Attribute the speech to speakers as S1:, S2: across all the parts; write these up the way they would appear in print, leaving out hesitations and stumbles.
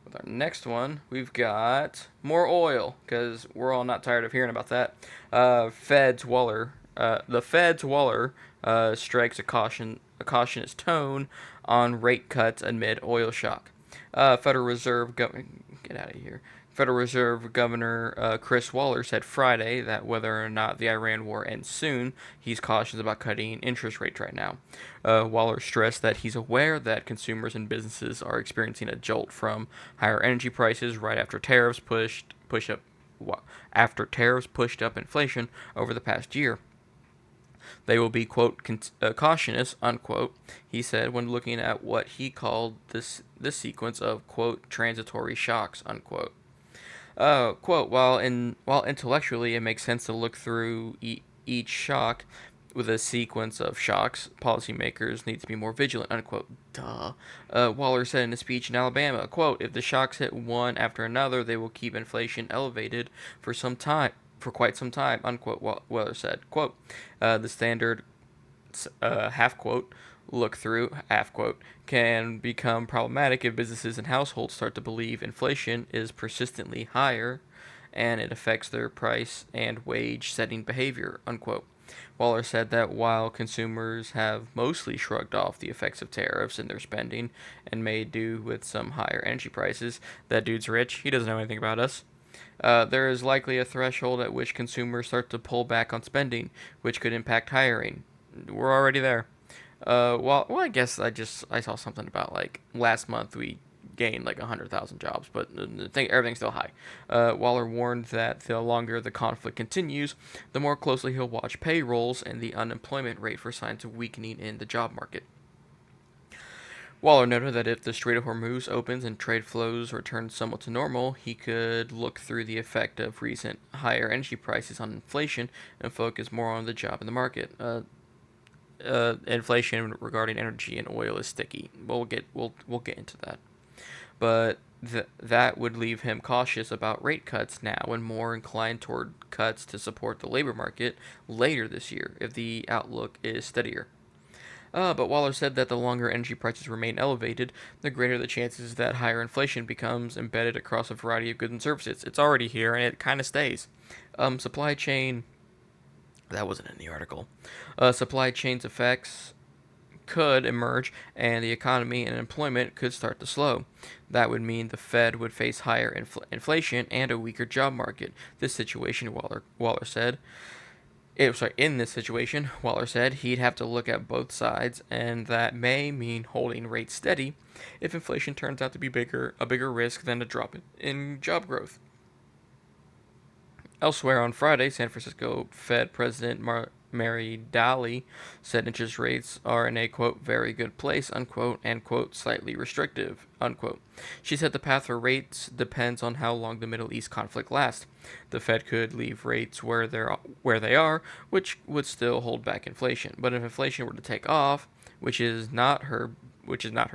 S1: with our next one, we've got more oil because we're all not tired of hearing about that. The Fed's Waller strikes a cautious tone on rate cuts amid oil shock. Federal Reserve get out of here. Federal Reserve Governor Chris Waller said Friday that whether or not the Iran war ends soon, he's cautious about cutting interest rates right now. Waller stressed that he's aware that consumers and businesses are experiencing a jolt from higher energy prices right after tariffs pushed up inflation over the past year. They will be, quote, cautious, unquote, he said when looking at what he called this sequence of, quote, transitory shocks, unquote. Quote, while intellectually it makes sense to look through each shock with a sequence of shocks, policymakers need to be more vigilant, unquote. Duh. Waller said in a speech in Alabama, quote, if the shocks hit one after another, they will keep inflation elevated for quite some time, unquote, Waller said. Quote, the standard, half quote, look through, half quote, can become problematic if businesses and households start to believe inflation is persistently higher and it affects their price and wage setting behavior, unquote. Waller said that while consumers have mostly shrugged off the effects of tariffs in their spending and made do with some higher energy prices, that dude's rich. He doesn't know anything about us. There is likely a threshold at which consumers start to pull back on spending, which could impact hiring. We're already there. I guess I saw something about like last month we gained like 100,000 jobs, but everything's still high. Waller warned that the longer the conflict continues, the more closely he'll watch payrolls and the unemployment rate for signs of weakening in the job market. Waller noted that if the Strait of Hormuz opens and trade flows return somewhat to normal, he could look through the effect of recent higher energy prices on inflation and focus more on the job in the market. Inflation regarding energy and oil is sticky. We'll get into that, but that would leave him cautious about rate cuts now and more inclined toward cuts to support the labor market later this year if the outlook is steadier. But Waller said that the longer energy prices remain elevated, the greater the chances that higher inflation becomes embedded across a variety of goods and services. It's already here, and it kind of stays. Supply chain. That wasn't in the article. Supply chains effects could emerge, and the economy and employment could start to slow. That would mean the Fed would face higher inflation and a weaker job market. This situation, Waller said, in this situation, Waller said he'd have to look at both sides, and that may mean holding rates steady if inflation turns out to be a bigger risk than a drop in job growth. Elsewhere on Friday, San Francisco Fed President Mary Daly said interest rates are in a, quote, very good place, unquote, and, quote, slightly restrictive, unquote. She said the path for rates depends on how long the Middle East conflict lasts. The Fed could leave rates where they are, which would still hold back inflation. But if inflation were to take off, which is not her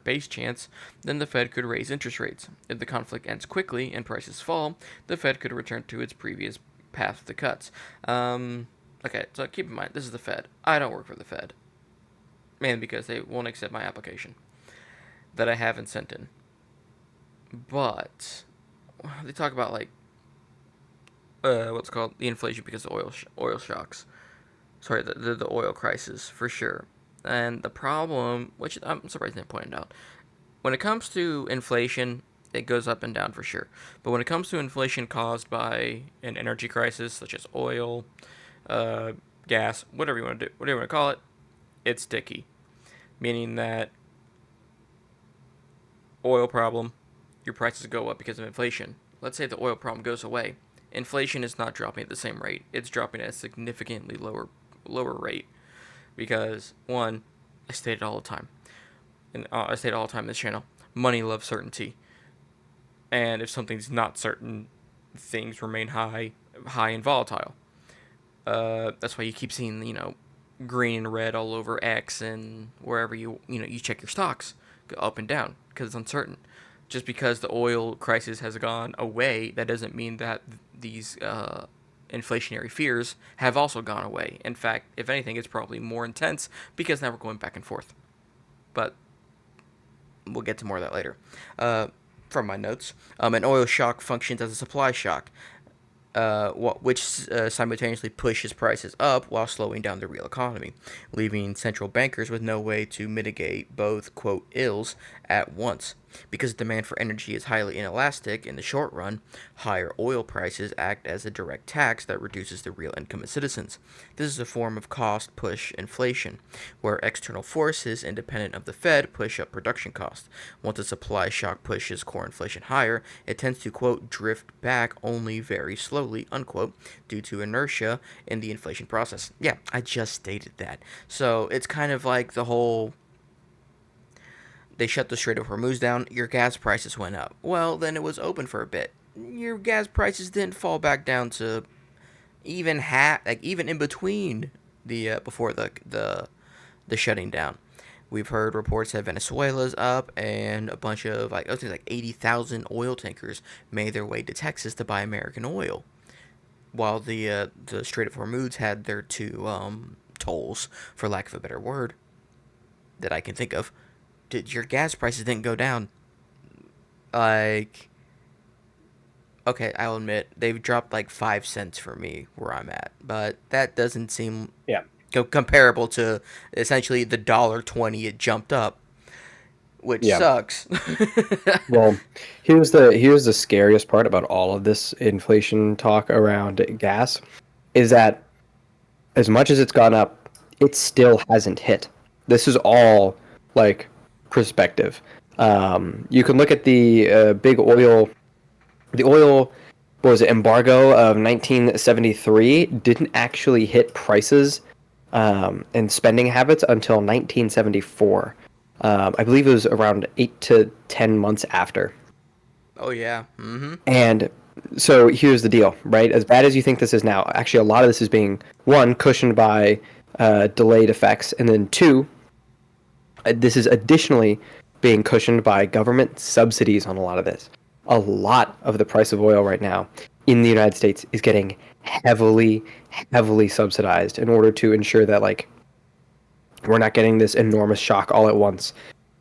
S1: base chance, then the Fed could raise interest rates. If the conflict ends quickly and prices fall, the Fed could return to its previous path to cuts. Okay, so keep in mind, this is the Fed. I don't work for the Fed. Mainly because they won't accept my application that I haven't sent in. But they talk about like what's called the inflation because of oil shocks. Sorry, the oil crisis for sure. And the problem, which I'm surprised they pointed out, when it comes to inflation, it goes up and down for sure. But when it comes to inflation caused by an energy crisis, such as oil, uh, gas, whatever you want to do, whatever you want to call it, it's sticky. Meaning that oil problem, your prices go up because of inflation. Let's say the oil problem goes away. Inflation is not dropping at the same rate. It's dropping at a significantly lower rate because one, I state it all the time, and I state it all the time in this channel. Money loves certainty, and if something's not certain, things remain high and volatile. That's why you keep seeing green and red all over X and wherever you check your stocks go up and down because it's uncertain. Just because the oil crisis has gone away, that doesn't mean that these inflationary fears have also gone away. In fact, if anything, it's probably more intense because now we're going back and forth. But we'll get to more of that later. from my notes, an oil shock functions as a supply shock, which simultaneously pushes prices up while slowing down the real economy, leaving central bankers with no way to mitigate both, quote, ills at once. Because demand for energy is highly inelastic in the short run, higher oil prices act as a direct tax that reduces the real income of citizens. This is a form of cost push inflation, where external forces independent of the Fed push up production costs. Once a supply shock pushes core inflation higher, it tends to, quote, drift back only very slowly, unquote, due to inertia in the inflation process. Yeah, I just stated that. So it's kind of like the whole they shut the Strait of Hormuz down, your gas prices went up. Well, then it was open for a bit. Your gas prices didn't fall back down to even even in between the before the shutting down. We've heard reports that Venezuela's up, and a bunch of I think like 80,000 oil tankers made their way to Texas to buy American oil, while the Strait of Hormuz had their two tolls, for lack of a better word, that I can think of. Your gas prices didn't go down. Like, okay, I'll admit they've dropped like 5 cents for me where I'm at, but that doesn't seem
S2: Yeah.
S1: comparable to essentially the $1.20 it jumped up, which
S2: Yeah.
S1: sucks.
S2: Well, here's the scariest part about all of this inflation talk around gas is that as much as it's gone up, it still hasn't hit. This is all like perspective. You can look at the the oil, what was it, embargo of 1973 didn't actually hit prices and spending habits until 1974. I believe it was around 8 to 10 months after.
S1: Oh yeah. Mm-hmm.
S2: And so here's the deal, right? As bad as you think this is now, actually a lot of this is being, one, cushioned by delayed effects, and then two, this is additionally being cushioned by government subsidies on a lot of this. A lot of the price of oil right now in the United States is getting heavily, heavily subsidized in order to ensure that like we're not getting this enormous shock all at once.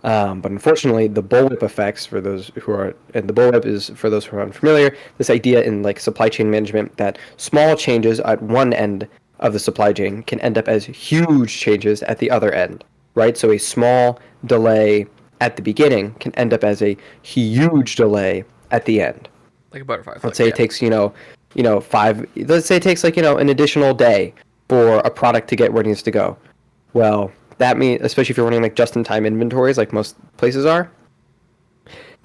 S2: But unfortunately, the bullwhip effects, for those who are, and the bullwhip is, for those who are unfamiliar, this idea in like supply chain management that small changes at one end of the supply chain can end up as huge changes at the other end, right? So a small delay at the beginning can end up as a huge delay at the end.
S1: Like a butterfly
S2: Let's
S1: effect.
S2: say
S1: Yeah.
S2: it takes, five, let's say it takes like, an additional day for a product to get where it needs to go. Well, that means, especially if you're running like just-in-time inventories, like most places are,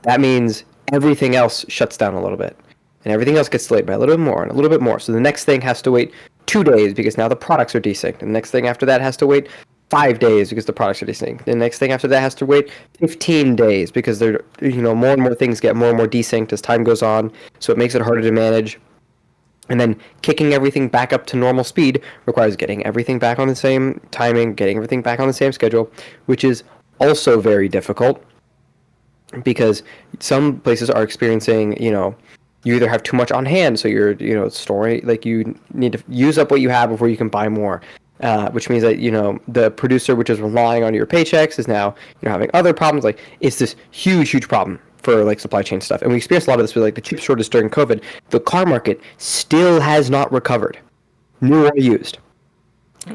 S2: that means everything else shuts down a little bit, and everything else gets delayed by a little bit more and a little bit more. So the next thing has to wait 2 days because now the products are desynced. And the next thing after that has to wait 5 days because the products are desynced. The next thing after that has to wait 15 days because they're, more and more things get more and more desynced as time goes on. So it makes it harder to manage. And then kicking everything back up to normal speed requires getting everything back on the same timing, getting everything back on the same schedule, which is also very difficult because some places are experiencing, you either have too much on hand, so you're, storing, like you need to use up what you have before you can buy more, which means that, the producer, which is relying on your paychecks, is now, having other problems. Like, it's this huge, huge problem for like supply chain stuff. And we experienced a lot of this with like the chip shortage during COVID. The car market still has not recovered, new or used.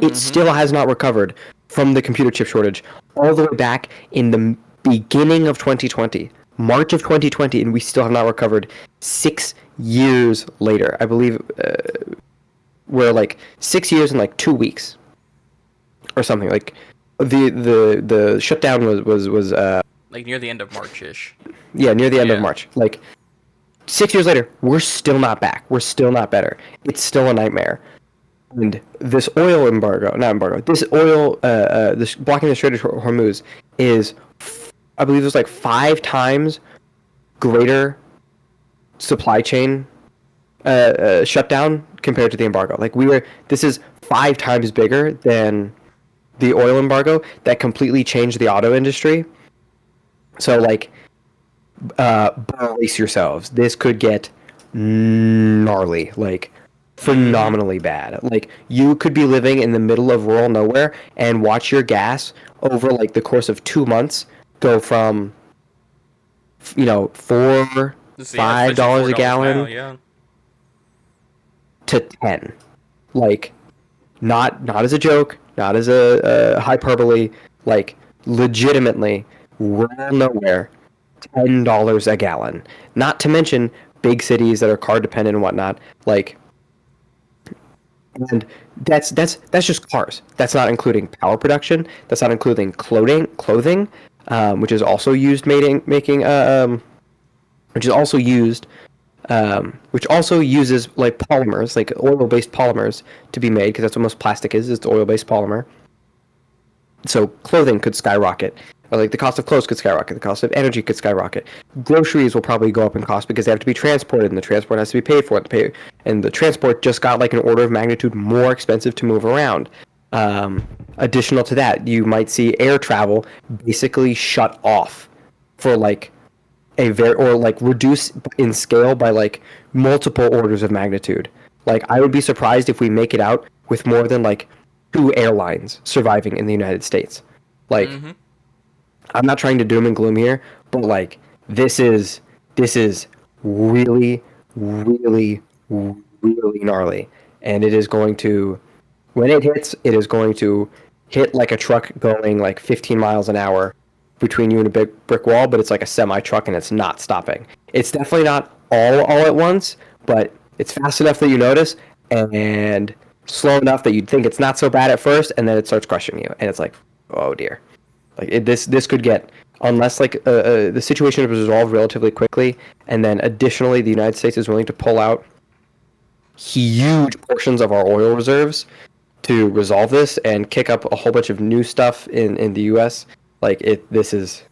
S2: It still has not recovered from the computer chip shortage all the way back in the beginning of 2020, March of 2020, and we still have not recovered 6 years later. I believe we're like 6 years and like 2 weeks or something. Like the shutdown was
S1: Like near the end of Marchish.
S2: yeah, near the end of
S1: Yeah.
S2: March. Like 6 years later, we're still not back. We're still not better. It's still a nightmare. And this oil embargo, not embargo, this oil, this blocking the Strait of Hormuz is, I believe, there's like 5 times greater supply chain shutdown compared to the embargo. Like this is 5 times bigger than the oil embargo that completely changed the auto industry. So like, brace yourselves. This could get gnarly, like phenomenally bad. Like you could be living in the middle of rural nowhere and watch your gas over like the course of 2 months go from $4,
S1: Yeah, especially
S2: $5 a
S1: $4 now.
S2: gallon
S1: Yeah.
S2: to 10. Like, not as a joke, not as a hyperbole, like legitimately, rural nowhere, $10 a gallon. Not to mention big cities that are car dependent and whatnot. Like, and that's just cars. That's not including power production. That's not including clothing, which is also used making which is also used which also uses like polymers, like oil-based polymers, to be made because that's what most plastic is. It's oil-based polymer. So clothing could skyrocket, or like the cost of clothes could skyrocket. The cost of energy could skyrocket. Groceries will probably go up in cost because they have to be transported, and the transport has to be paid for. And the transport just got like an order of magnitude more expensive to move around. Additional to that, you might see air travel basically shut off for like a very or like reduce in scale by like multiple orders of magnitude. Like I would be surprised if we make it out with more than like two airlines surviving in the United States. Like
S1: Mm-hmm.
S2: I'm not trying to doom and gloom here, but like this is really really really gnarly, and it is going to when it hits, it is going to hit like a truck going like 15 miles an hour between you and a big brick wall, but it's like a semi truck and it's not stopping. It's definitely not all at once, but it's fast enough that you notice and slow enough that you'd think it's not so bad at first, and then it starts crushing you, and it's like, oh dear. This could get unless like the situation is resolved relatively quickly, and then additionally the United States is willing to pull out huge portions of our oil reserves to resolve this and kick up a whole bunch of new stuff in the US. Like this is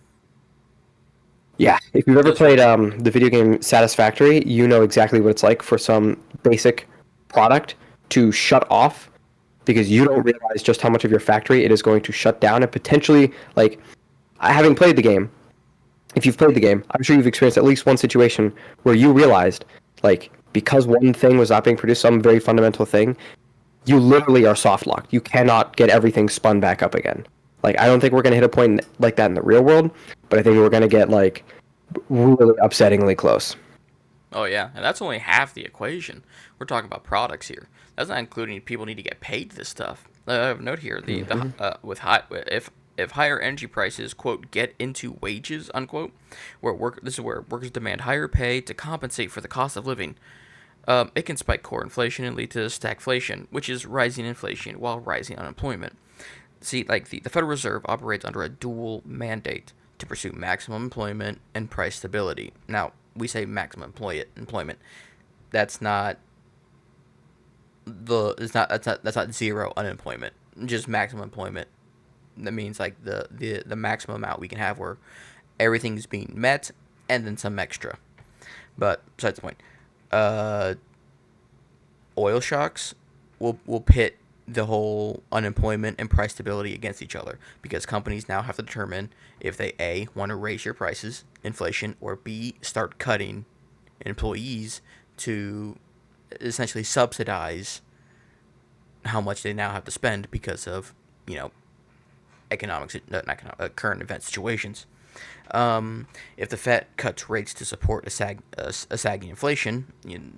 S2: yeah. If you've ever
S1: That's
S2: played
S1: right.
S2: the video game Satisfactory, you know exactly what it's like for some basic product to shut off because you don't realize just how much of your factory it is going to shut down and potentially like having played the game. If you've played the game, I'm sure you've experienced at least one situation where you realized like because one thing was not being produced, some very fundamental thing, you literally are soft locked. You cannot get everything spun back up again. Like I don't think we're gonna hit a point like that in the real world, but I think we're gonna get like really upsettingly close.
S1: Oh yeah, and that's only half the equation. We're talking about products here. That's not including people need to get paid this stuff. I have a note here. The
S2: Hmm.
S1: with high if higher energy prices quote get into wages unquote, where work this is where workers demand higher pay to compensate for the cost of living. It can spike core inflation and lead to stagflation, which is rising inflation while rising unemployment. See, like the Federal Reserve operates under a dual mandate to pursue maximum employment and price stability. Now, we say maximum employment. That's not that's not zero unemployment. Just maximum employment. That means like the maximum amount we can have where everything's being met and then some extra. But besides the point, uh, oil shocks will pit the whole unemployment and price stability against each other because companies now have to determine if they A want to raise your prices, inflation, or B start cutting employees to essentially subsidize how much they now have to spend because of you know current event situations. If the Fed cuts rates to support a sagging inflation,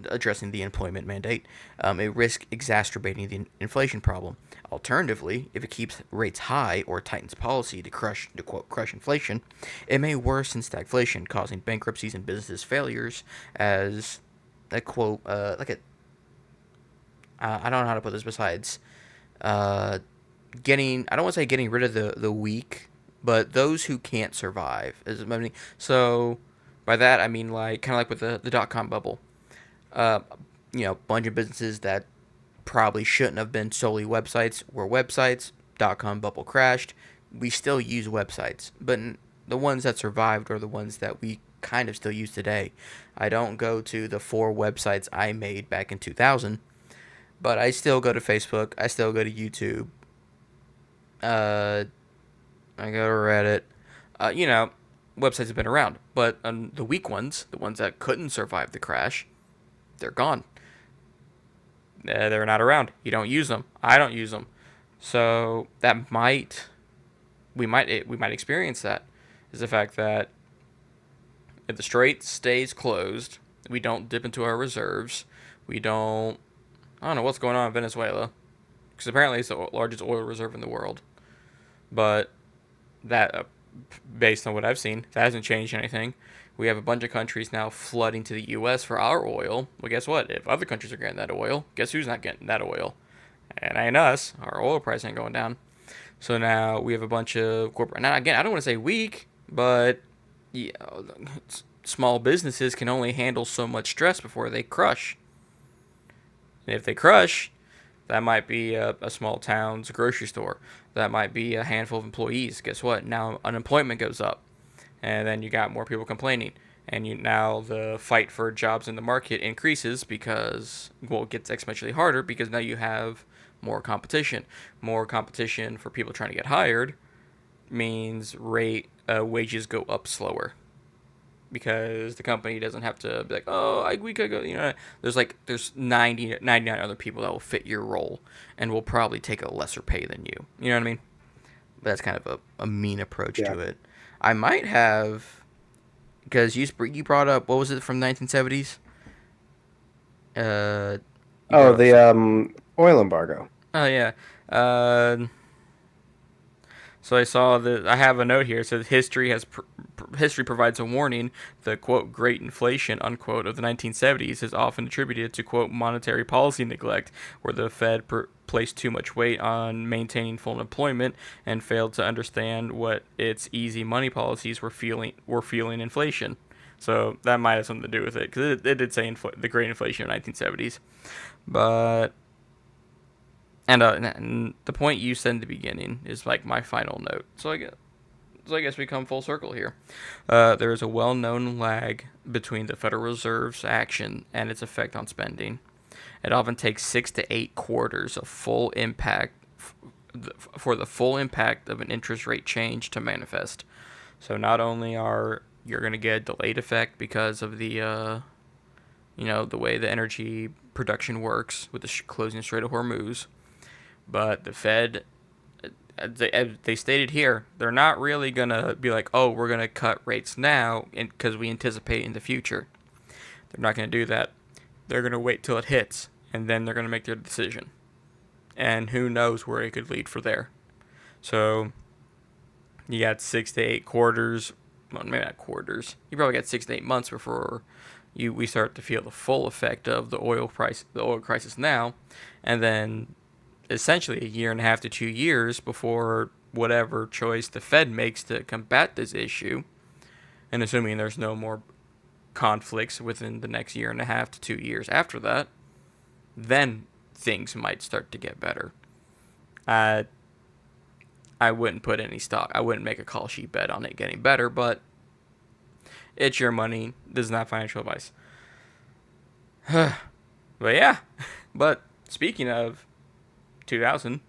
S1: addressing the employment mandate, it risks exacerbating the inflation problem. Alternatively, if it keeps rates high or tightens policy to quote crush inflation, it may worsen stagflation, causing bankruptcies and business failures. As a quote, I don't know how to put this besides uh, getting I don't want to say getting rid of the weak, but those who can't survive. So by that I mean like kind of like with the dot-com bubble. Uh, bunch of businesses that probably shouldn't have been solely websites were websites. Dot-com bubble crashed. We still use websites, but the ones that survived are the ones that we kind of still use today. I don't go to the 4 websites I made back in 2000, but I still go to Facebook. I still go to YouTube. Uh, I go to Reddit. Uh, you know, Websites have been around, but the weak ones, the ones that couldn't survive the crash, they're gone. They're not around. You don't use them. I don't use them. So that might we might experience that is the fact that If the strait stays closed, we don't dip into our reserves. We don't. I don't know what's going on in Venezuela, because apparently it's the largest oil reserve in the world. But that, based on what I've seen, that hasn't changed anything. We have a bunch of countries now flooding to the U.S. for our oil. Well, guess what? If other countries are getting that oil, guess who's not getting that oil? And ain't us. Our oil price ain't going down. So now we have a bunch of corporate. Now again, I don't want to say weak, but yeah, small businesses can only handle so much stress before they crush. And if they crush, that might be a small town's grocery store. That might be a handful of employees. Guess what? Now unemployment goes up, and then you got more people complaining, and now the fight for jobs in the market increases because, well, it gets exponentially harder because now you have more competition. More competition for people trying to get hired means wages go up slower because the company doesn't have to be like, oh, we could go, there's 99 other people that will fit your role and will probably take a lesser pay than you. You know what I mean? But that's kind of a mean approach to it. I might have, because you brought up, what was it from the 1970s?
S2: The oil embargo.
S1: Oh, yeah. So I saw that I have a note here. It says history provides a warning. The quote great inflation unquote of the 1970s is often attributed to quote monetary policy neglect, where the Fed placed too much weight on maintaining full employment and failed to understand what its easy money policies were fueling inflation. So that might have something to do with it because it did say the great inflation of the 1970s, but. And the point you said in the beginning is like my final note. So I guess we come full circle here. There is a well-known lag between the Federal Reserve's action and its effect on spending. It often takes 6 to 8 quarters of full impact for the full impact of an interest rate change to manifest. So not only you're going to get a delayed effect because of the the way the energy production works with the closing the Strait of Hormuz. But the Fed, they stated here, they're not really going to be like, oh, we're going to cut rates now because we anticipate in the future. They're not going to do that. They're going to wait till it hits, and then they're going to make their decision. And who knows where it could lead for there. So you got 6 to 8 quarters. Well, maybe not quarters. You probably got 6 to 8 months before we start to feel the full effect of the oil crisis now. And then essentially a year and a half to 2 years before whatever choice the Fed makes to combat this issue, and assuming there's no more conflicts within the next year and a half to 2 years after that, then things might start to get better. I wouldn't put any stock. I wouldn't make a call sheet bet on it getting better, but it's your money. This is not financial advice. But yeah. But speaking of 2000,